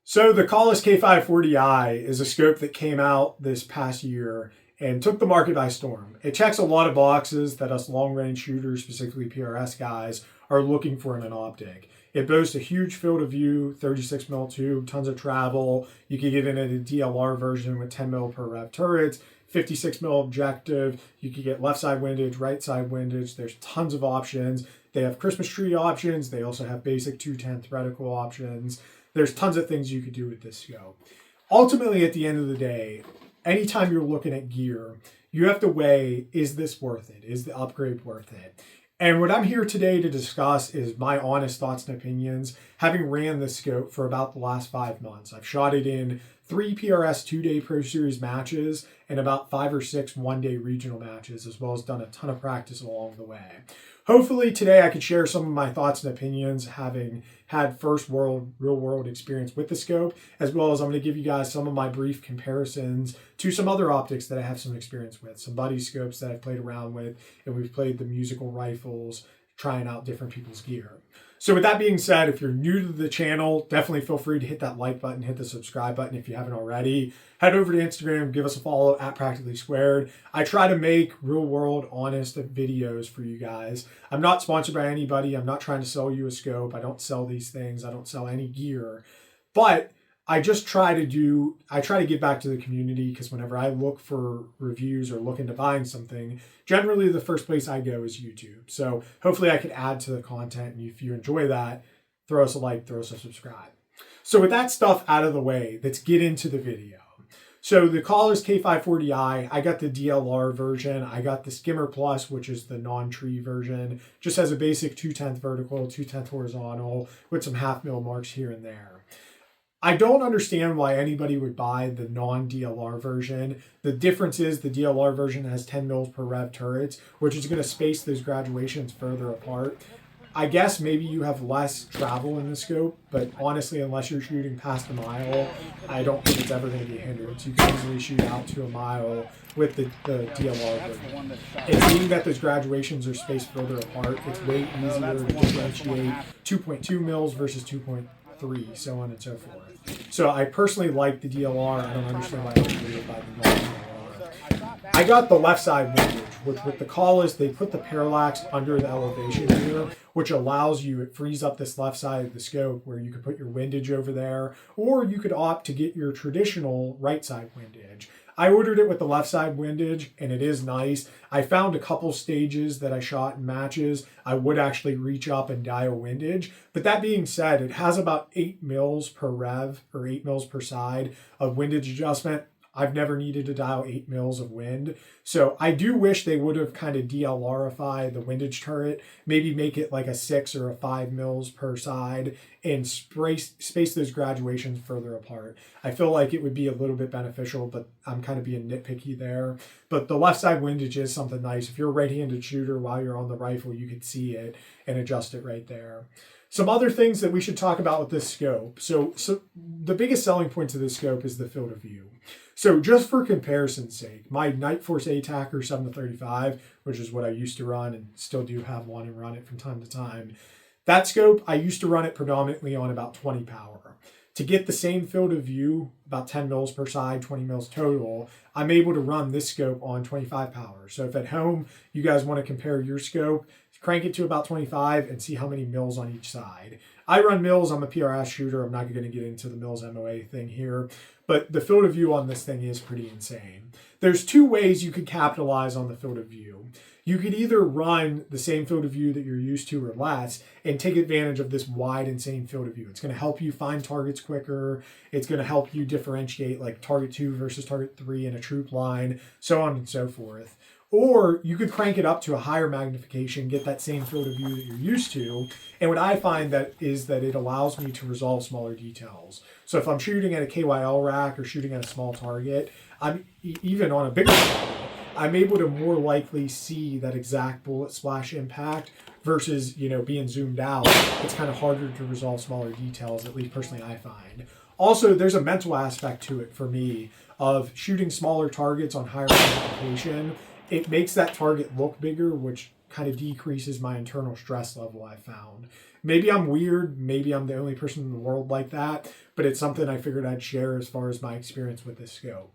So the Kahles K540i is a scope that came out this past year and took the market by storm. It checks a lot of boxes that us long-range shooters, specifically PRS guys, are looking for in an optic. It boasts a huge field of view, 36mm tube, tons of travel. You can get in a DLR version with 10mm per rev turrets, 56mm objective. You can get left side windage, right side windage. There's tons of options. They have Christmas tree options. They also have basic 210 reticle options. There's tons of things you could do with this scope. Ultimately, at the end of the day, anytime you're looking at gear, you have to weigh, is this worth it? Is the upgrade worth it? And what I'm here today to discuss is my honest thoughts and opinions, having ran this scope for about the last 5 months. I've shot it in 3 PRS 2-day Pro Series matches and about 5 or 6 one-day regional matches, as well as done a ton of practice along the way. Hopefully today I could share some of my thoughts and opinions, having had real-world experience with the scope, as well as I'm going to give you guys some of my brief comparisons to some other optics that I have some experience with, some buddy scopes that I've played around with, and we've played the musical rifles, trying out different people's gear. So with that being said, if you're new to the channel, definitely feel free to hit that like button, hit the subscribe button if you haven't already. Head over to Instagram, give us a follow at Practically Squared. I try to make real world, honest videos for you guys. I'm not sponsored by anybody. I'm not trying to sell you a scope. I don't sell these things. I don't sell any gear. But I just try to give back to the community, because whenever I look for reviews or look into buying something, generally the first place I go is YouTube. So hopefully I could add to the content, and if you enjoy that, throw us a like, throw us a subscribe. So with that stuff out of the way, let's get into the video. So the Kahles K540i, I got the DLR version. I got the Skimmer Plus, which is the non-tree version. Just has a basic 2/10 vertical, 2/10 horizontal with some half mil marks here and there. I don't understand why anybody would buy the non-DLR version. The difference is the DLR version has 10 mils per rev turrets, which is going to space those graduations further apart. I guess maybe you have less travel in the scope, but honestly, unless you're shooting past a mile, I don't think it's ever going to be a hindrance. You can easily shoot out to a mile with the DLR version. And being that those graduations are spaced further apart, it's way easier to differentiate 2.2 mils versus 2.3, so on and so forth. So I personally like the DLR. I don't understand why everybody would buy the non-DLR. I got the left side windage. With the Kahles, they put the Parallax under the elevation here, which allows you, it frees up this left side of the scope where you could put your windage over there, or you could opt to get your traditional right side windage. I ordered it with the left side windage, and it is nice. I found a couple stages that I shot in matches I would actually reach up and dial windage. But that being said, it has about 8 mils per rev, or 8 mils per side of windage adjustment. I've never needed to dial 8 mils of wind. So I do wish they would have kind of DLRified the windage turret, maybe make it like a 6 or a 5 mils per side and space those graduations further apart. I feel like it would be a little bit beneficial, but I'm kind of being nitpicky there. But the left side windage is something nice. If you're a right-handed shooter while you're on the rifle, you could see it and adjust it right there. Some other things that we should talk about with this scope. So the biggest selling points of this scope is the field of view. So just for comparison's sake, my Nightforce ATACR 7-35, which is what I used to run and still do have one and run it from time to time, that scope, I used to run it predominantly on about 20 power. To get the same field of view, about 10 mils per side, 20 mils total, I'm able to run this scope on 25 power. So if at home you guys want to compare your scope, crank it to about 25 and see how many mils on each side. I run mils, I'm a PRS shooter. I'm not going to get into the mils MOA thing here, but the field of view on this thing is pretty insane. There's 2 ways you could capitalize on the field of view. You could either run the same field of view that you're used to or less and take advantage of this wide, insane field of view. It's going to help you find targets quicker. It's going to help you differentiate like target 2 versus target 3 in a troop line, so on and so forth. Or you could crank it up to a higher magnification, get that same field of view that you're used to. And what I find is that it allows me to resolve smaller details. So if I'm shooting at a KYL rack or shooting at a small target, I'm even on a bigger target, I'm able to more likely see that exact bullet splash impact versus, being zoomed out. It's kind of harder to resolve smaller details, at least personally I find. Also, there's a mental aspect to it for me of shooting smaller targets on higher magnification. It makes that target look bigger, which kind of decreases my internal stress level, I found. Maybe I'm weird, maybe I'm the only person in the world like that, but it's something I figured I'd share as far as my experience with this scope.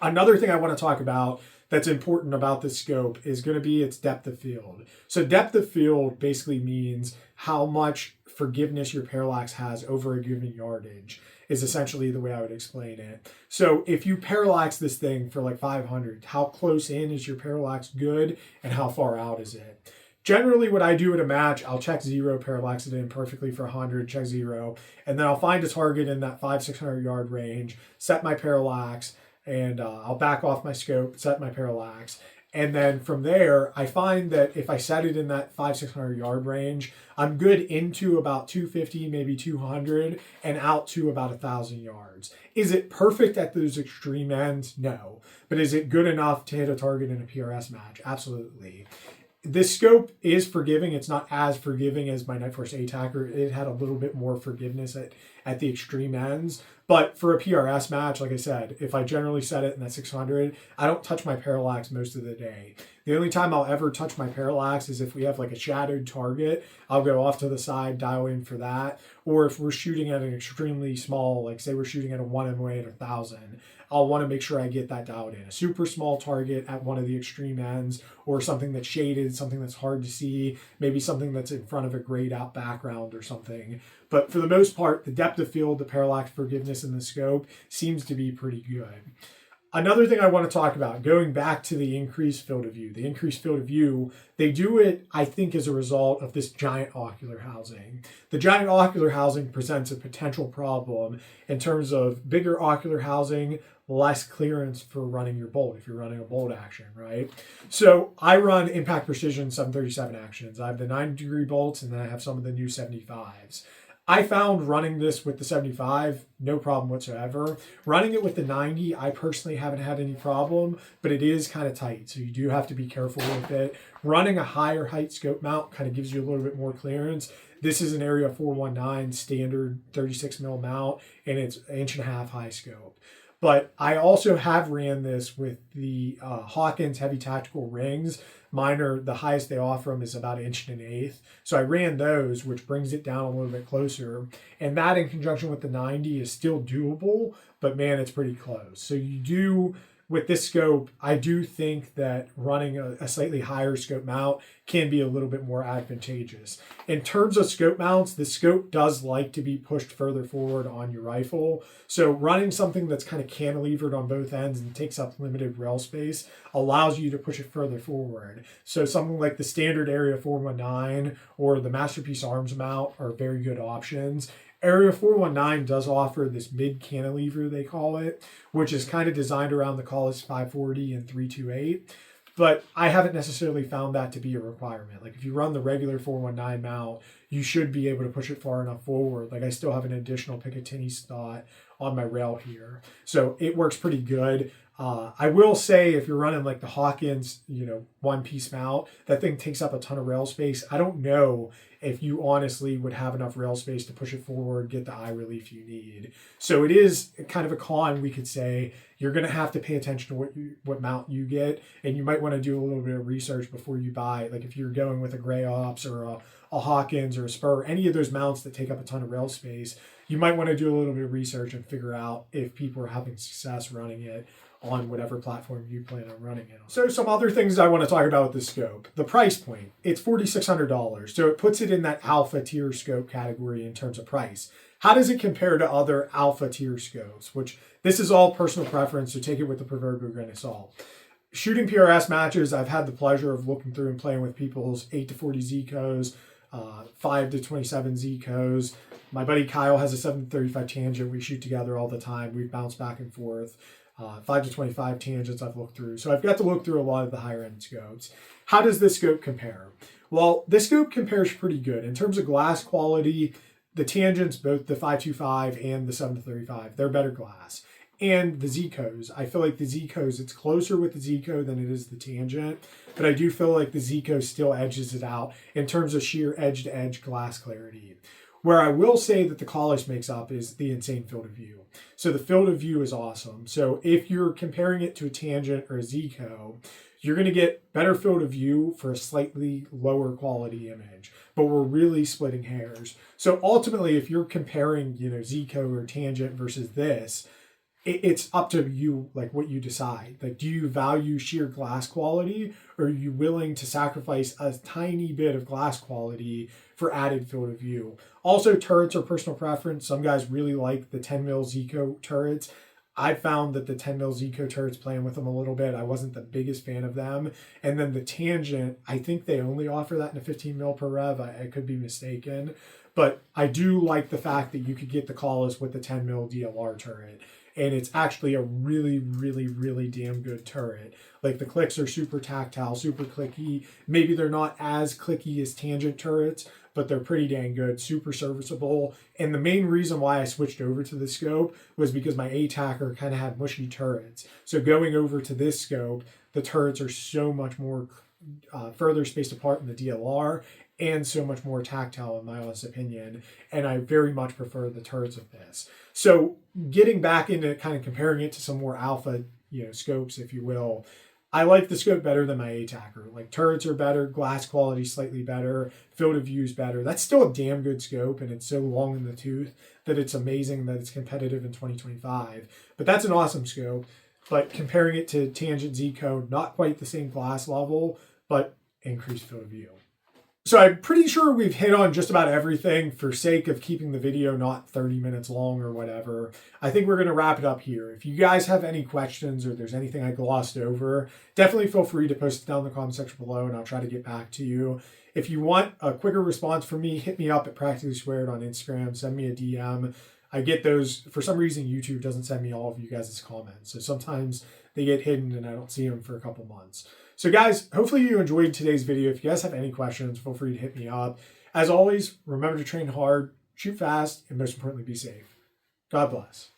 Another thing I want to talk about that's important about this scope is going to be its depth of field. So depth of field basically means how much forgiveness your parallax has over a given yardage is essentially the way I would explain it. So if you parallax this thing for like 500, how close in is your parallax good and how far out is it? Generally, what I do at a match, I'll check 0, parallax it in perfectly for 100, check 0, and then I'll find a target in that 500-600 yard range, set my parallax, and I'll back off my scope, set my parallax. And then from there, I find that if I set it in that 500-600 yard range, I'm good into about 250, maybe 200, and out to about 1,000 yards. Is it perfect at those extreme ends? No. But is it good enough to hit a target in a PRS match? Absolutely. This scope is forgiving. It's not as forgiving as my Night Force ATACR. It had a little bit more forgiveness at the extreme ends. But for a PRS match, like I said, if I generally set it in that 600, I don't touch my parallax most of the day. The only time I'll ever touch my parallax is if we have like a shadowed target. I'll go off to the side, dial in for that. Or if we're shooting at an extremely small, like say we're shooting at a 1 MOA at 1,000, I'll want to make sure I get that dialed in. A super small target at one of the extreme ends, or something that's shaded, something that's hard to see, maybe something that's in front of a grayed out background or something. But for the most part, the depth of field, the parallax forgiveness in the scope seems to be pretty good. Another thing I want to talk about, going back to the increased field of view. The increased field of view, they do it, I think, as a result of this giant ocular housing. The giant ocular housing presents a potential problem in terms of bigger ocular housing, less clearance for running your bolt if you're running a bolt action, right? So I run Impact Precision 737 actions. I have the 90-degree bolts, and then I have some of the new 75s. I found running this with the 75, no problem whatsoever. Running it with the 90, I personally haven't had any problem, but it is kind of tight, so you do have to be careful with it. Running a higher height scope mount kind of gives you a little bit more clearance. This is an Area 419 standard 36mm mount, and it's 1.5 inch high scope. But I also have ran this with the Hawkins Heavy Tactical rings. Mine are, the highest they offer them is about 1 1/8 inch. So I ran those, which brings it down a little bit closer. And that in conjunction with the 90 is still doable, but man, it's pretty close. So you do, with this scope, I do think that running a slightly higher scope mount can be a little bit more advantageous. In terms of scope mounts, the scope does like to be pushed further forward on your rifle. So running something that's kind of cantilevered on both ends and takes up limited rail space allows you to push it further forward. So something like the standard Area 419 or the Masterpiece Arms mount are very good options. Area 419 does offer this mid cantilever, they call it, which is kind of designed around the Kahles 540 and 328. But I haven't necessarily found that to be a requirement. Like if you run the regular 419 mount, you should be able to push it far enough forward. Like I still have an additional Picatinny slot on my rail here. So it works pretty good. I will say if you're running like the Hawkins, one-piece mount, that thing takes up a ton of rail space. I don't know if you honestly would have enough rail space to push it forward, get the eye relief you need. So it is kind of a con, we could say. You're going to have to pay attention to what mount you get, and you might want to do a little bit of research before you buy. Like if you're going with a Gray Ops or a Hawkins or a Spur, any of those mounts that take up a ton of rail space, you might want to do a little bit of research and figure out if people are having success running it on whatever platform you plan on running it on. So some other things I want to talk about with the scope. The price point, it's $4,600. So it puts it in that alpha tier scope category in terms of price. How does it compare to other alpha tier scopes? Which this is all personal preference, so take it with the proverbial grain of salt. Shooting PRS matches, I've had the pleasure of looking through and playing with people's 8-40 Zecos, 5-27 Zecos. My buddy Kyle has a 7-35 tangent. We shoot together all the time. We bounce back and forth. 5-25 tangents I've looked through. So I've got to look through a lot of the higher end scopes. How does this scope compare? Well, this scope compares pretty good. In terms of glass quality, the tangents, both the 5.25 and the 7-35, they're better glass. And the Zecos, I feel like the Zecos, it's closer with the Zeco than it is the tangent, but I do feel like the Zeco still edges it out in terms of sheer edge-to-edge glass clarity. Where I will say that the Kahles makes up is the insane field of view. So the field of view is awesome. So if you're comparing it to a tangent or a Zico, you're going to get better field of view for a slightly lower quality image, but we're really splitting hairs. So ultimately, if you're comparing, Zico or tangent versus this, it's up to you, like what you decide. Like, do you value sheer glass quality, or are you willing to sacrifice a tiny bit of glass quality for added field of view? Also, turrets are personal preference. Some guys really like the 10 mil Zico turrets. I found that the 10 mil Zico turrets, playing with them a little bit, I wasn't the biggest fan of them. And then the tangent, I think they only offer that in a 15 mil per rev. I could be mistaken. But I do like the fact that you could get the Kahles with the 10 mil DLR turret. And it's actually a really, really, really damn good turret. Like, the clicks are super tactile, super clicky. Maybe they're not as clicky as tangent turrets, but they're pretty dang good, super serviceable. And the main reason why I switched over to the scope was because my ATACR kind of had mushy turrets. So going over to this scope, the turrets are so much more further spaced apart in the DLR, and so much more tactile, in my honest opinion. And I very much prefer the turrets of this. So getting back into kind of comparing it to some more alpha, scopes, if you will, I like the scope better than my ATACR. Like, turrets are better, glass quality slightly better, field of view is better. That's still a damn good scope, and it's so long in the tooth that it's amazing that it's competitive in 2025. But that's an awesome scope. But comparing it to Tangent Zico, not quite the same glass level, but increased field of view. So I'm pretty sure we've hit on just about everything for sake of keeping the video not 30 minutes long or whatever. I think we're going to wrap it up here. If you guys have any questions or there's anything I glossed over, definitely feel free to post it down in the comment section below and I'll try to get back to you. If you want a quicker response from me, hit me up at Practically Squared on Instagram. Send me a DM. I get those. For some reason, YouTube doesn't send me all of you guys' comments. So sometimes they get hidden and I don't see them for a couple months. So guys, hopefully you enjoyed today's video. If you guys have any questions, feel free to hit me up. As always, remember to train hard, shoot fast, and most importantly, be safe. God bless.